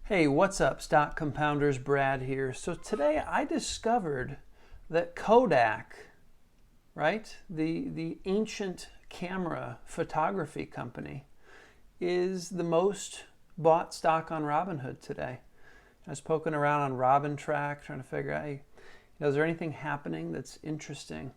Hey, what's up, stock compounders? Brad here. So today I discovered that Kodak, right, the ancient camera photography company, is the most bought stock on Robinhood today. I was poking around on RobinTrack trying to figure out, hey, is there anything happening that's interesting?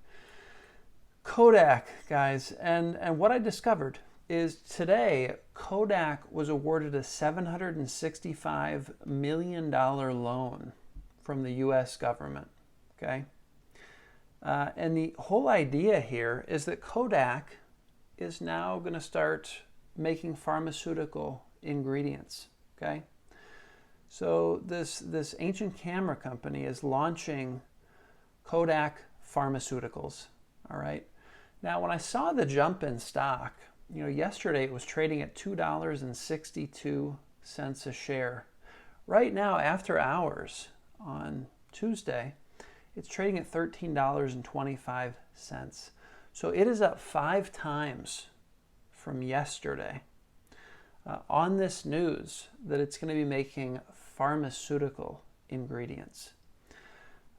Kodak, guys, and what I discovered is today Kodak was awarded a $765 million loan from the U.S. government. Okay, and the whole idea here is that Kodak is now going to start making pharmaceutical ingredients. Okay, so this ancient camera company is launching Kodak Pharmaceuticals. All right. Now, when I saw the jump in stock, yesterday it was trading at $2.62 a share. Right now, after hours on Tuesday, it's trading at $13.25. So it is up 5 times from yesterday on this news that it's going to be making pharmaceutical ingredients.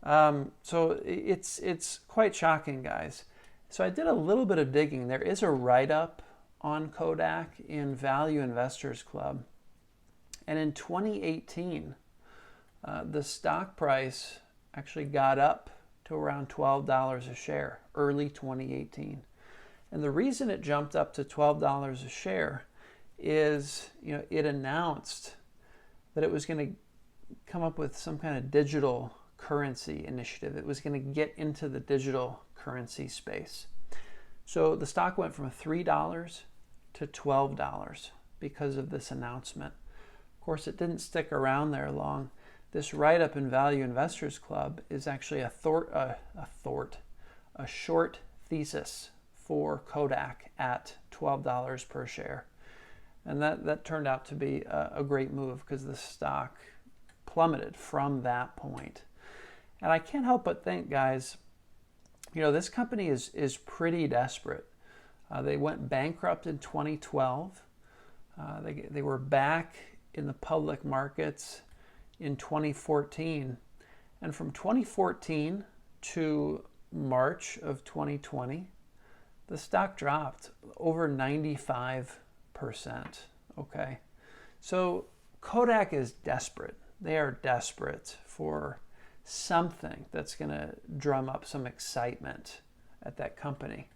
So it's quite shocking, guys. So I did a little bit of digging. There is a write-up on Kodak in Value Investors Club. And in 2018, the stock price actually got up to around $12 a share, early 2018. And the reason it jumped up to $12 a share is, it announced that it was going to come up with some kind of digital currency initiative. It was going to get into the digital currency space. So the stock went from $3 to $12 because of this announcement. Of course, it didn't stick around there long. This write-up in Value Investors Club is actually a short thesis for Kodak at $12 per share. And that turned out to be a great move because the stock plummeted from that point. And I can't help but think, guys, this company is pretty desperate. They went bankrupt in 2012. They were back in the public markets in 2014. And from 2014 to March of 2020, the stock dropped over 95%. Okay. So Kodak is desperate. They are desperate for something that's going to drum up some excitement at that company.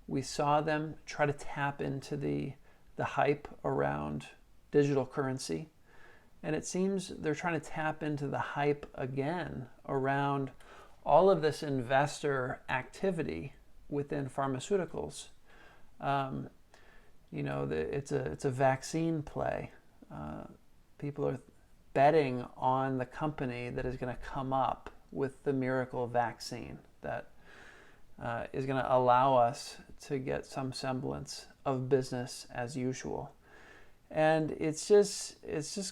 We saw them try to tap into the hype around digital currency, and it seems they're trying to tap into the hype again around all of this investor activity within pharmaceuticals. It's a vaccine play. People are betting on the company that is going to come up with the miracle vaccine that is going to allow us to get some semblance of business as usual. And it's just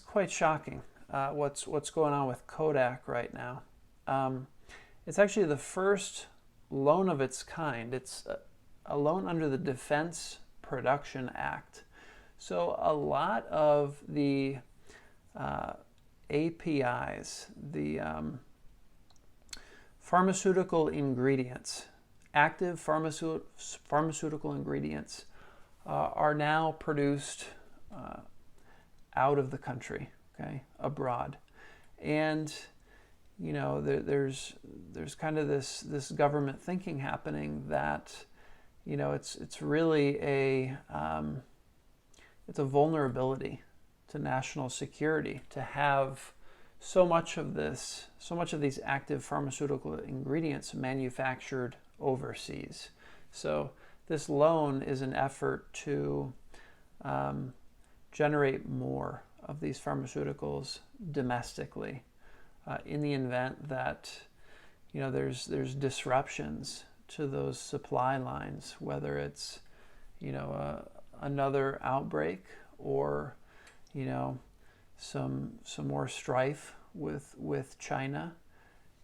quite shocking what's going on with Kodak right now. It's actually the first loan of its kind. It's a loan under the Defense Production Act. So a lot of the APIs, the pharmaceutical ingredients, active pharmaceutical ingredients, are now produced out of the country, okay, abroad. And there's kind of this government thinking happening that it's really it's a vulnerability to national security to have so much of these active pharmaceutical ingredients manufactured overseas. So this loan is an effort to generate more of these pharmaceuticals domestically in the event that there's disruptions to those supply lines, whether it's another outbreak or some more strife with China.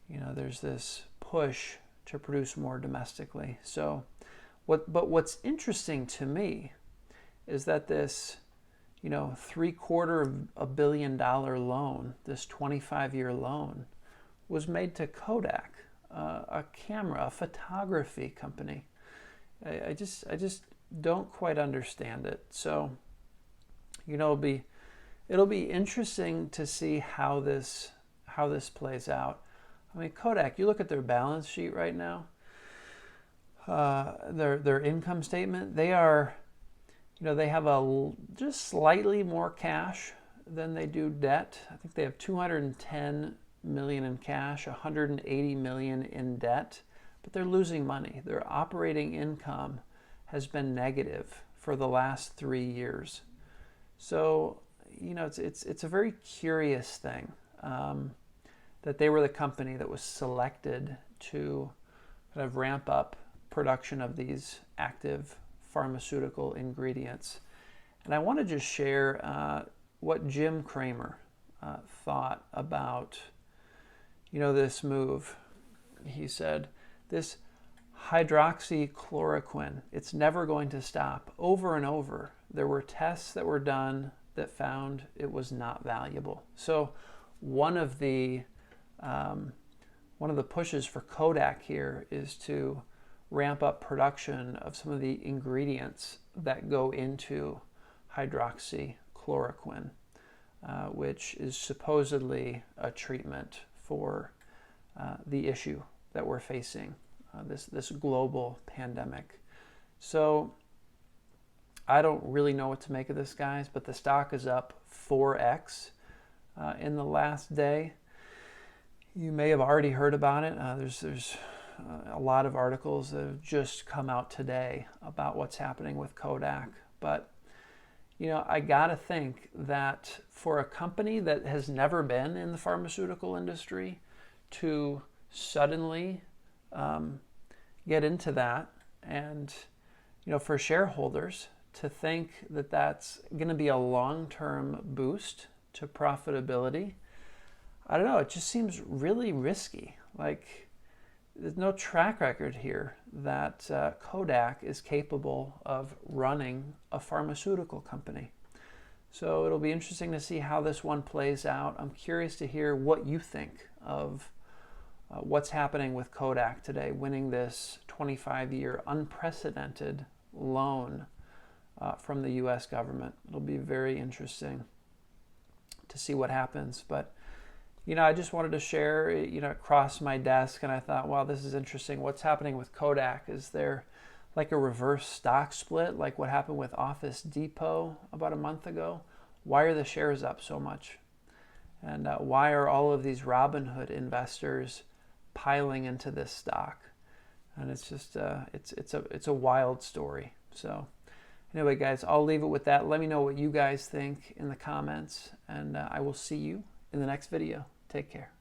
There's this push to produce more domestically. But what's interesting to me is that this $750 million loan, this 25-year loan, was made to Kodak, a camera, a photography company. I just don't quite understand it. So, it'll be interesting to see how this plays out. I mean, Kodak, you look at their balance sheet right now, their income statement, they are, they have just slightly more cash than they do debt. I think they have $210 million in cash, $180 million in debt, but they're losing money. Their operating income has been negative for the last 3 years. So, it's a very curious thing that they were the company that was selected to kind of ramp up production of these active pharmaceutical ingredients. And I want to just share what Jim Cramer thought about, this move. He said, this hydroxychloroquine, it's never going to stop. Over and over, there were tests that were done that found it was not valuable. So one of the pushes for Kodak here is to ramp up production of some of the ingredients that go into hydroxychloroquine, which is supposedly a treatment for the issue that we're facing, this global pandemic. So I don't really know what to make of this, guys, but the stock is up 4x in the last day. You may have already heard about it. There's a lot of articles that have just come out today about what's happening with Kodak. But, I got to think that for a company that has never been in the pharmaceutical industry to suddenly get into that, and, for shareholders to think that that's going to be a long-term boost to profitability, I don't know, it just seems really risky. Like, there's no track record here that Kodak is capable of running a pharmaceutical company. So it'll be interesting to see how this one plays out. I'm curious to hear what you think of what's happening with Kodak today, winning this 25-year unprecedented loan from the U.S. government. It'll be very interesting to see what happens. But I just wanted to share, it crossed my desk and I thought, wow, this is interesting. What's happening with Kodak? Is there like a reverse stock split, like what happened with Office Depot about a month ago? Why are the shares up so much? And why are all of these Robinhood investors piling into this stock? And it's just, it's a wild story. So anyway, guys, I'll leave it with that. Let me know what you guys think in the comments, and I will see you in the next video. Take care.